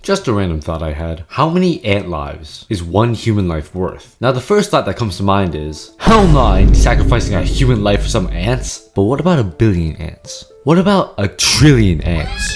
Just a random thought I had. How many ant lives is one human life worth? Now the first thought that comes to mind is, hell no, I ain't sacrificing a human life for some ants. But what about a billion ants? What about a trillion ants?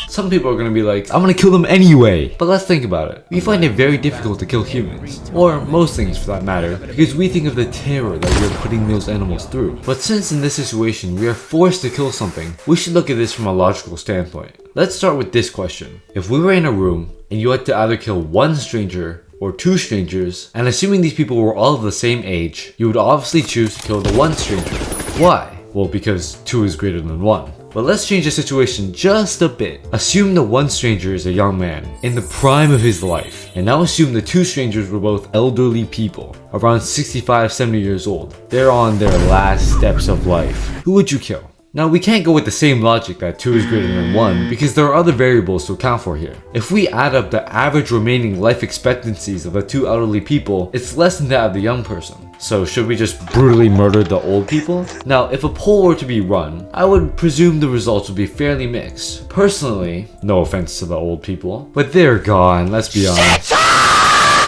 Some people are gonna be like, I'm gonna kill them anyway. But let's think about it. We find it very difficult to kill humans, or most things for that matter, because we think of the terror that we are putting those animals through. But since in this situation we are forced to kill something, we should look at this from a logical standpoint. Let's start with this question. If we were in a room and you had to either kill one stranger or two strangers, and assuming these people were all of the same age, you would obviously choose to kill the one stranger. Why? Well, because 2 is greater than 1. But let's change the situation just a bit. Assume the one stranger is a young man in the prime of his life, and now assume the two strangers were both elderly people, around 65-70 years old. They're on their last steps of life. Who would you kill? Now we can't go with the same logic that 2 is greater than 1 because there are other variables to account for here. If we add up the average remaining life expectancies of the two elderly people, it's less than that of the young person. So should we just brutally murder the old people? Now if a poll were to be run, I would presume the results would be fairly mixed. Personally, no offense to the old people, but they're gone, let's be honest.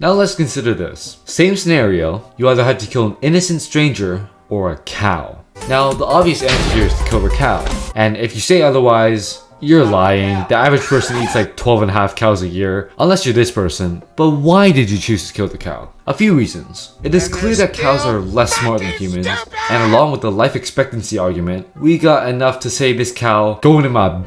Now let's consider this. Same scenario, you either had to kill an innocent stranger or a cow. Now, the obvious answer here is to kill the cow. And if you say otherwise, you're lying. The average person eats like 12.5 cows a year, unless you're this person. But why did you choose to kill the cow? A few reasons. It is clear that cows are less smart than humans, and along with the life expectancy argument, we got enough to say this cow going in my...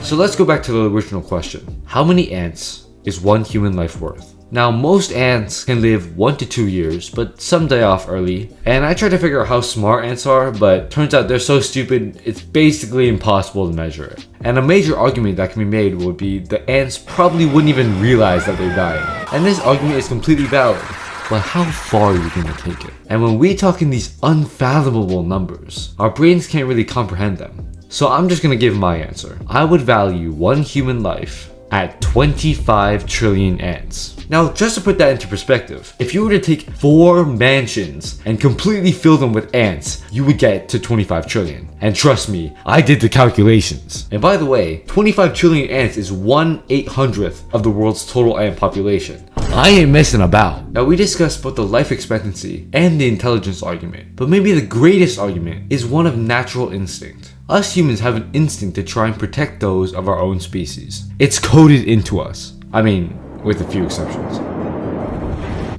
So let's go back to the original question. How many ants is one human life worth? Now, most ants can live 1 to 2 years, but some die off early. And I tried to figure out how smart ants are, but turns out they're so stupid, it's basically impossible to measure it. And a major argument that can be made would be the ants probably wouldn't even realize that they're dying. And this argument is completely valid. But how far are you going to take it? And when we talk in these unfathomable numbers, our brains can't really comprehend them. So I'm just going to give my answer. I would value one human life at 25 trillion ants. Now, just to put that into perspective, if you were to take 4 mansions and completely fill them with ants, you would get to 25 trillion. And trust me, I did the calculations. And by the way, 25 trillion ants is 1/800th of the world's total ant population. I ain't messing about. Now, we discussed both the life expectancy and the intelligence argument, but maybe the greatest argument is one of natural instinct. Us humans have an instinct to try and protect those of our own species. It's coded into us. I mean, with a few exceptions.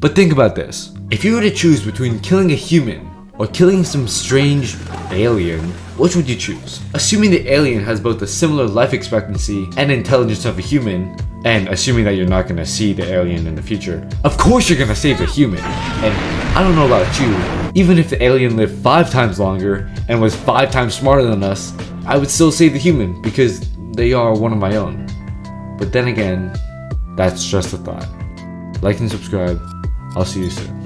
But think about this. If you were to choose between killing a human or killing some strange alien, which would you choose? Assuming the alien has both a similar life expectancy and intelligence of a human, and assuming that you're not gonna see the alien in the future, of course you're gonna save the human. And I don't know about you, even if the alien lived 5 times longer and was 5 times smarter than us, I would still save the human because they are one of my own. But then again, that's just a thought. Like and subscribe. I'll see you soon.